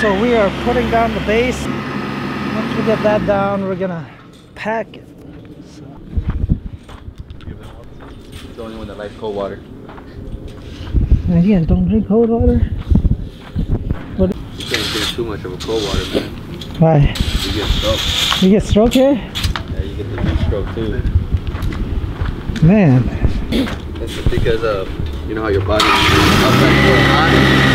So we are putting down the base. Once we get that down, we're gonna pack it. So. It's the only one that likes cold water. And you guys don't drink cold water? What? You can't drink too much of a cold water, man. Why? You get stroke. You get stroke here? Yeah, you get the heat stroke too. Man. It's because of, you know how your body is hot.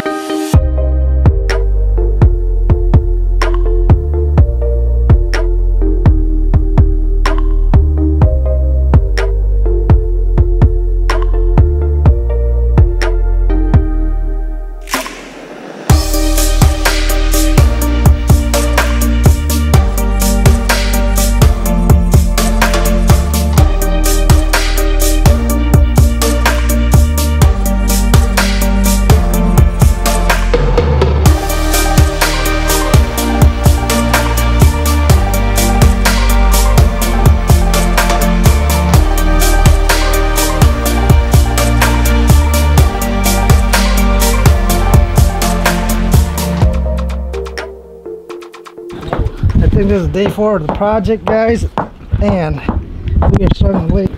I think this is day 4 of the project, guys, and we are starting late.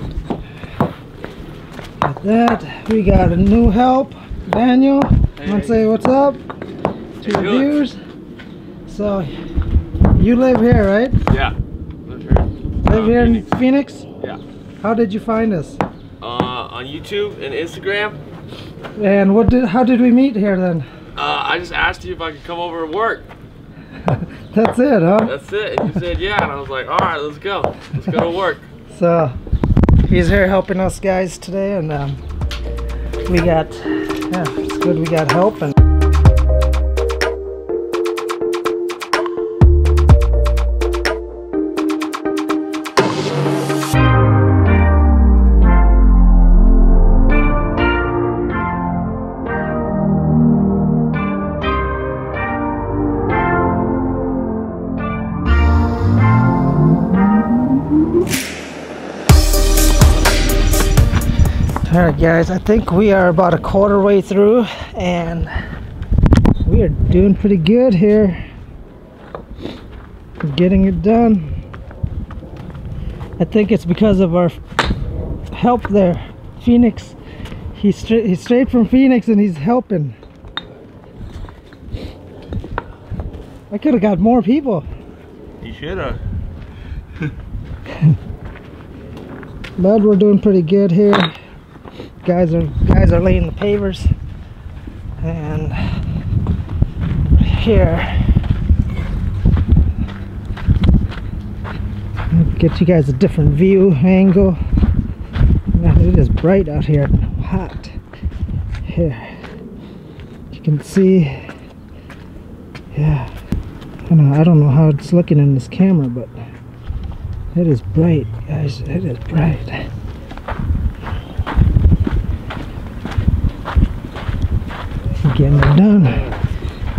With that, we got a new help, Daniel. Hey. Want to say what's up to your viewers? So, you live here, right? Yeah, live here. Live here in Phoenix? Yeah. How did you find us? On YouTube and Instagram. And how did we meet here then? I just asked you if I could come over and work. That's it, huh? That's it. And you said yeah, and I was like, all right, let's go. Let's go to work. So he's here helping us guys today, and we got, yeah, it's good we got help. And alright guys, I think we are about a quarter way through and we are doing pretty good here. We're getting it done. I think it's because of our help there. Phoenix, he's straight from Phoenix and he's helping. I could have got more people. You should have. But we're doing pretty good here. Guys are laying the pavers, and here, I'll get you guys a different view angle. Man, it is bright out here, hot. Here, you can see. Yeah, I don't know how it's looking in this camera, but it is bright, guys. It is bright. Getting it done.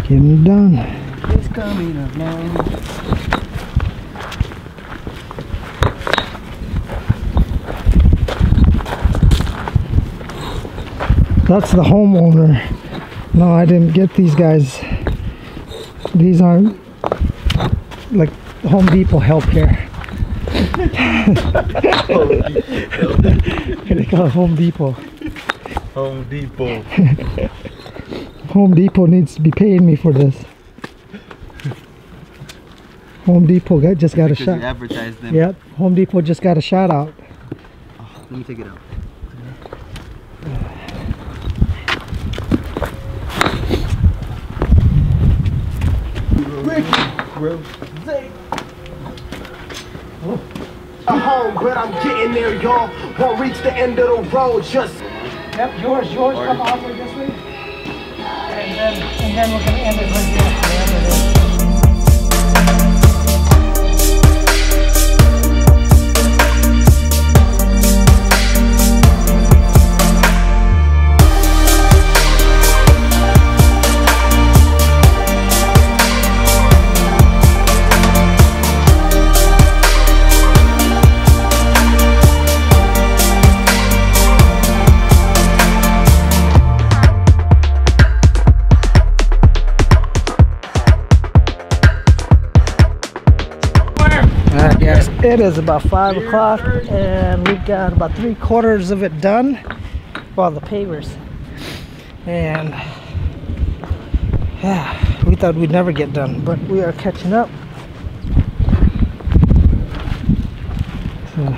Getting it done. It's coming up now. That's the homeowner. No, I didn't get these guys. These aren't like Home Depot help here. They call it Home Depot. Home Depot. Home Depot needs to be paying me for this. Home Depot just got a Because shot. you advertised them. Yep, Home Depot just got a shout out. Oh, let me take it out. Home, but I'm getting there, y'all. Won't reach the end of the road, just. Yep, yours come off with this way. And then we're gonna end it right here. It is about 5 o'clock and we've got about 3/4 of it done. Well, the pavers. And yeah, we thought we'd never get done, but we are catching up. So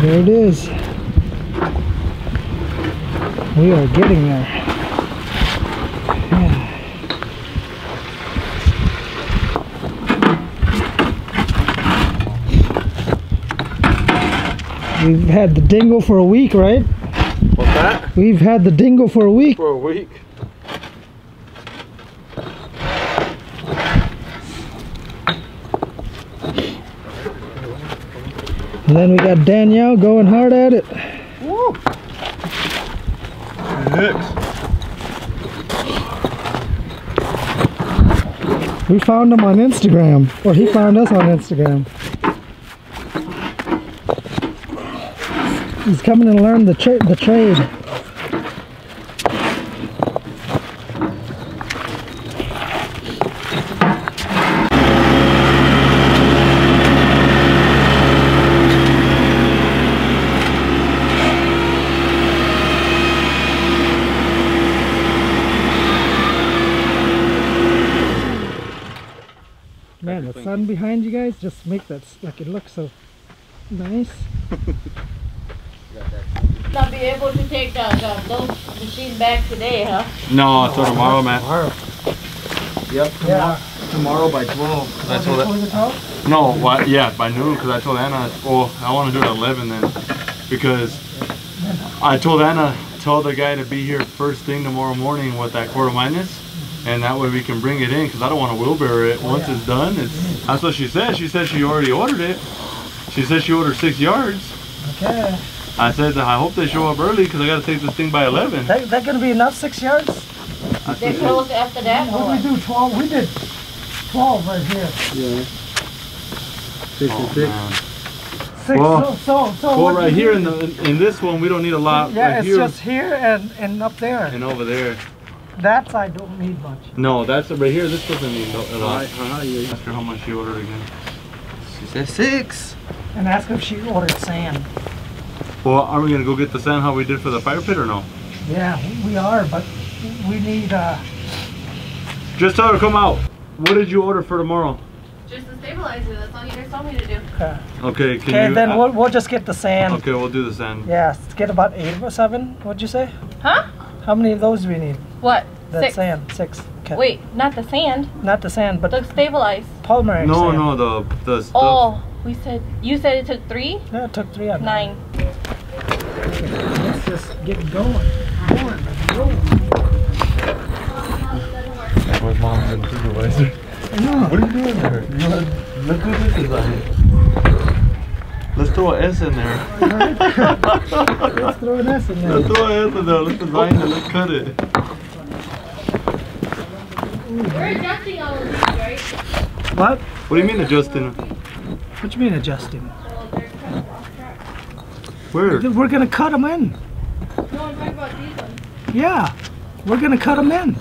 there it is. We are getting there. Yeah. We've had the dingo for a week, right? What's that? We've had the dingo for a week. For a week. And then we got Danielle going hard at it. Woo! We found him on Instagram, or he found us on Instagram. He's coming to learn the trade. Man, the sun behind you guys just make that like it looks so nice. Not be able to take those machine back today, huh? No, until tomorrow, man. Yep. Yeah. Tomorrow by 12. 'Cause I told that. No, what? Yeah, by noon. Because I told Anna, oh, I want to do it at 11 then, because I told Anna, tell the guy to be here first thing tomorrow morning with that quarter minus, and that way we can bring it in. Because I don't want to wheelbarrow it once it's done. That's what she said. She said she already ordered it. She said she ordered 6 yards. Okay. I said, I hope they show up early because I got to take this thing by 11. That gonna be enough, 6 yards? They closed after that, or What did we do? 12? We did 12 right here. Yeah. 66. Man. 6. Well, so Well, what right you here do- in this one, we don't need a lot. Yeah, right it's here just here and up there. and over there. That side don't need much. No, that's right here. This doesn't need a lot. Yeah. Ask her how much she ordered again. She said 6. And ask if she ordered sand. Well, are we gonna go get the sand how we did for the fire pit or no? Yeah, we are, but we need Just tell her to come out. What did you order for tomorrow? just the stabilizer. That's all you just told me to do. Okay, can okay, you? then we'll just get the sand. Okay, we'll do the sand. Yeah, let's get about 8 or 7. What'd you say? Huh? How many of those do we need? What? That 6. sand. 6. Okay. Wait, not the sand. Not the sand, but The stabilize. polymer No, sand. no, the stuff. Oh, you said it took 3? Yeah, it took 3 on that. 9. Let's just get going. Where's mom's and supervisor? What are you doing there? Look at this design. Let's throw an S in there. Let's throw an S in there. Let's throw an S in there. Let's design it. Let's cut it. We're adjusting all of these, right? What? What do you mean adjusting? What you mean adjusting? Where? We're gonna cut them in. No, I'm talking about these ones. Yeah, we're gonna cut them in.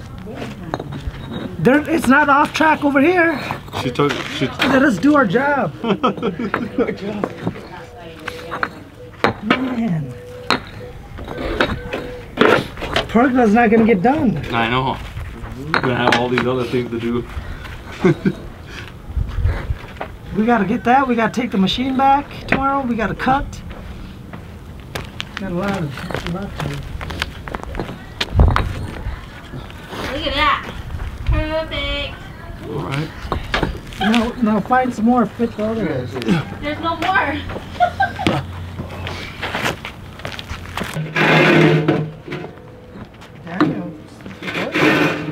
It's not off track over here. She took. Let us do our job. Man, pergola's not gonna get done. I know. We're gonna have all these other things to do. We gotta get that. We gotta take the machine back tomorrow. We gotta cut. Got a lot to do. Look at that. Perfect. All right. Now find some more fit for other guys. There's no more.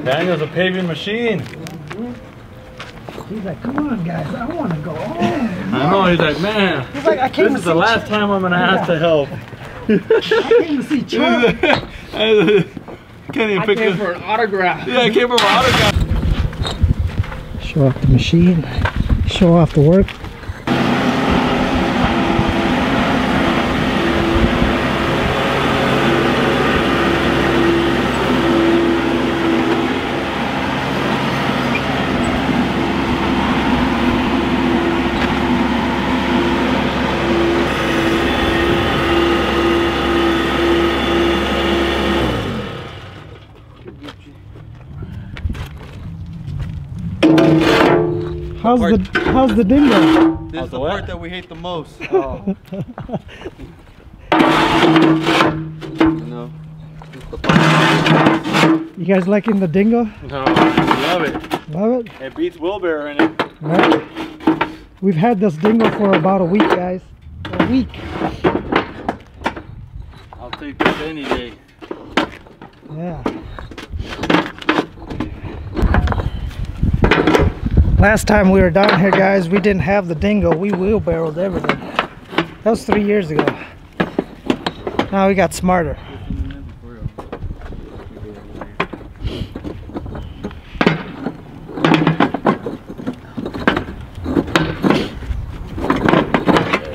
Daniel's a paving machine. He's like, come on guys, I wanna go home. I know. He's like, man. He's like, I came This to is the see last time I'm gonna ask to help. I came to see Chant. Can't even pick it. For an autograph. Yeah, I came for an autograph. Show off the machine. Show off the work. How's the dingo? This is the part that we hate the most. Oh. You know, this is the part. You guys liking the dingo? No, I love it. Love it? It beats wheelbarrow in it. Right. We've had this dingo for about a week, guys. A week. I'll take this any day. Yeah. Last time we were down here, guys, we didn't have the dingo. We wheelbarrowed everything. That was 3 years ago. Now we got smarter.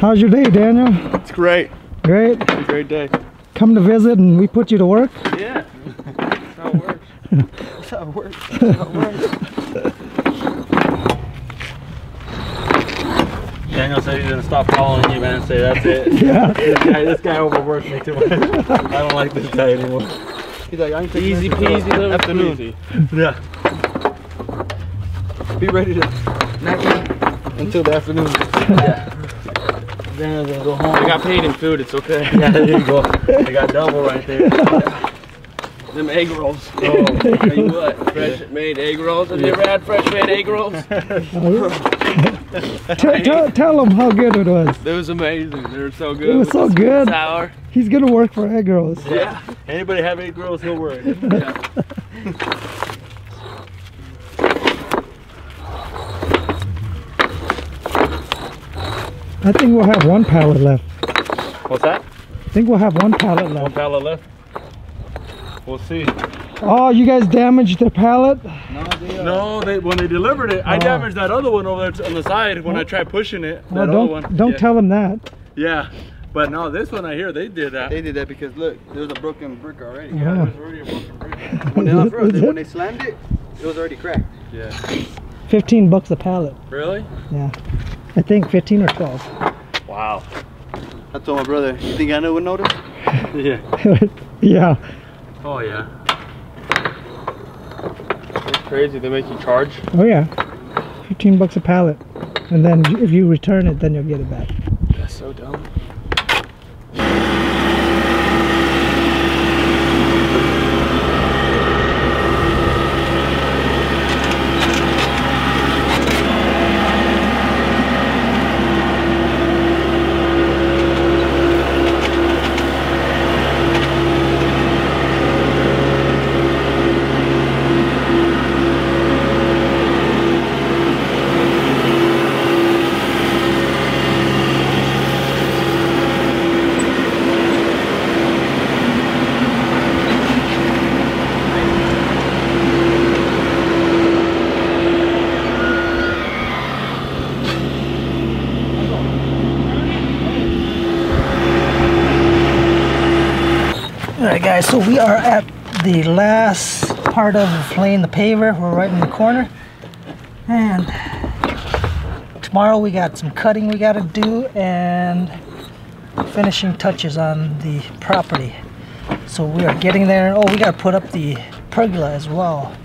How's your day, Daniel? It's great. Great. It's a great day. Come to visit and we put you to work? Yeah. That's how it works. That's how it works. That's how it works. Daniel said he's gonna stop calling you, man, and say that's it. Yeah. This guy overworks me too much. I don't like this guy anymore. He's like, I can take Easy peasy, afternoon. Easy. Yeah. Be ready to not eat until the afternoon. Yeah. Daniel's gonna go home. I got paid in food, it's okay. Yeah, there you go. I got double right there. Them egg rolls. Oh, tell you what, fresh made egg rolls. Have you ever had fresh made egg rolls? Tell him how good it was. It was amazing. They were so good. It was so good. Sour. He's gonna work for egg rolls. Yeah. Anybody have egg rolls, he'll work. Yeah. I think we'll have one pallet left. What's that? I think we'll have one pallet One left. pallet left. We'll see. Oh, you guys damaged the pallet? No, when they delivered it, I damaged that other one over there on the side when I tried pushing it. Oh, That other one. don't Yeah. tell them that. Yeah, but no, this one I hear they did that. They did that because look, there was a broken brick already. Yeah. There's already a broken brick. When they slammed it, it was already cracked. Yeah. $15 a pallet. Really? Yeah. I think 15 or 12. Wow. I told my brother, you think Anna would notice? Yeah. Yeah. Oh yeah. It's crazy, they make you charge. Oh yeah. $15 a pallet. And then if you return it, then you'll get it back. That's so dumb. Alright guys, so we are at the last part of laying the paver. We're right in the corner. And tomorrow we got some cutting we gotta do and finishing touches on the property. So we are getting there. Oh, we gotta put up the pergola as well.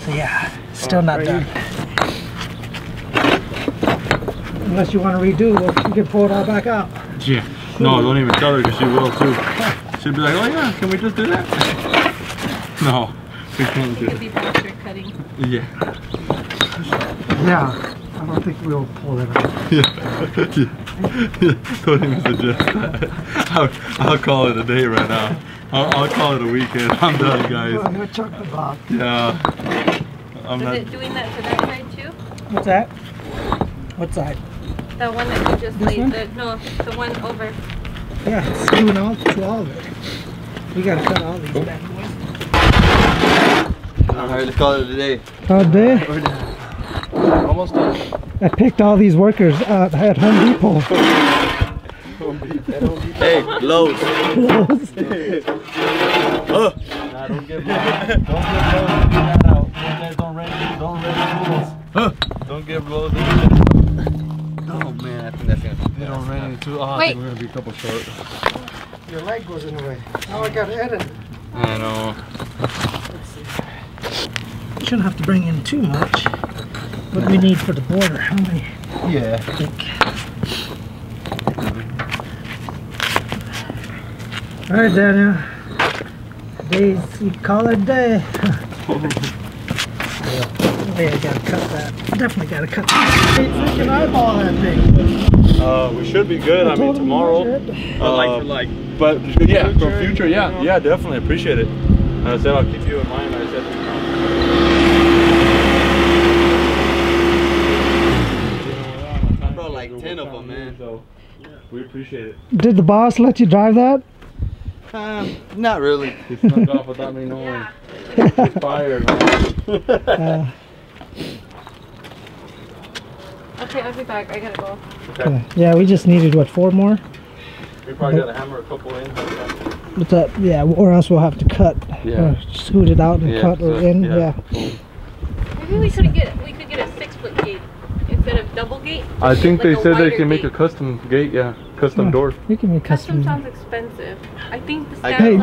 So yeah, still not done. Unless you want to redo, you can pull it all back out. Yeah. No, don't even tell her because she will too. She'll be like, oh yeah, can we just do that? No, we can't do Could be it. faster cutting. Yeah. Yeah, I don't think we'll pull it out. Yeah. Don't even suggest that. I'll call it a day right now. I'll call it a weekend. I'm done, guys. You're chuck the block. Yeah. I'm Was not. it doing that to that side too? What's that? What side? The one that you just This laid? one? No, the one over. Yeah, it's screwing all to all of it. We gotta cut all these bad boys. Alright, let's call it a day. All day. Almost done. I picked all these workers at Home Depot. Hey, Lowe's. Nah, don't give Lowe's that out. You guys don't rent tools. Don't give Lowe's that. Oh man, I think that's gonna be They don't rent any tools. Oh, I Wait. think we're gonna be a couple short. Your light goes in the way. Now I gotta edit. I know. Shouldn't have to bring in too much. what we need for the border. How many? Yeah. I think. All right, Daniel. Days, you call it a day. Hey, I gotta cut that. Definitely gotta cut that. Hey, freaking eyeball that thing. We should be good. I mean, tomorrow. But yeah, for future, yeah, definitely appreciate it. I said I'll keep you in mind. I said. I brought like 10 of them, man. So we appreciate it. Did the boss let you drive that? Not really. He snuck off without me knowing. It's fired, man. Okay, I'll be back. I gotta go. Okay. Yeah, we just needed what, 4 more? We probably gotta hammer a couple in. What's that? Yeah, or else we'll have to cut. Yeah. Scoot it out and cut or in. Yeah. Maybe we could get a 6-foot gate instead of double gate. I think like they said they can wider make a gate. custom gate, custom door. You can make Custom custom. sounds expensive. I think the Hey,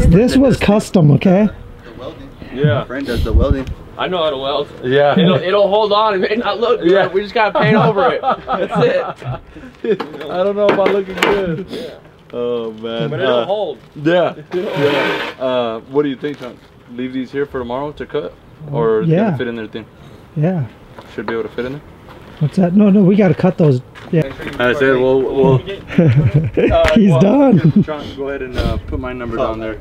this was custom, okay? The welding. Yeah. My friend does the welding. I know how to weld. Yeah. It'll hold on. It may not look good. Yeah. We just gotta paint over it. That's it. I don't know about looking good. Yeah. Oh man. But it'll hold. Yeah. Yeah. What do you think, Chant? Leave these here for tomorrow to cut, or is it Yeah. gonna fit in their thing? Yeah. Should be able to fit in there. What's that? No, we gotta cut those. Yeah. I said, well. He's done. Chant, go ahead and put my number down there.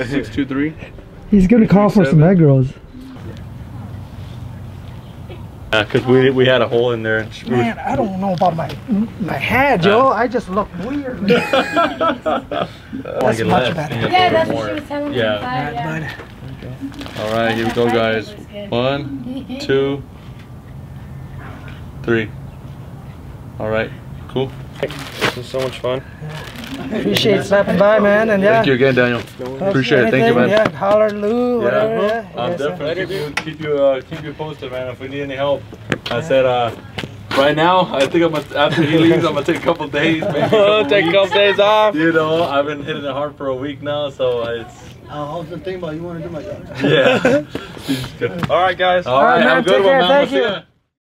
623. He's gonna call for some egg rolls. Yeah, because we had a hole in there. And Man, I don't know about my head, yo. I just look weird. That's much better. Yeah, that's what she was telling me. Yeah. All right, here we go, guys. 1, 2, 3. All right, cool. This was so much fun. Appreciate stopping by, man, and yeah. Thank you again, Daniel. Appreciate it. Thank you, man. Yeah, holler, Lou, whatever. Yeah. I'll Yes, definitely keep you posted, man. If we need any help, I said right now I think after he leaves, I'm gonna take a couple days, maybe Take a couple days off. You know, I've been hitting it hard for a week now, so it's. I was thinking about you want to do my job. Yeah. All right, guys. All right, man, have a good take one, care. man. Thank We'll see you. ya.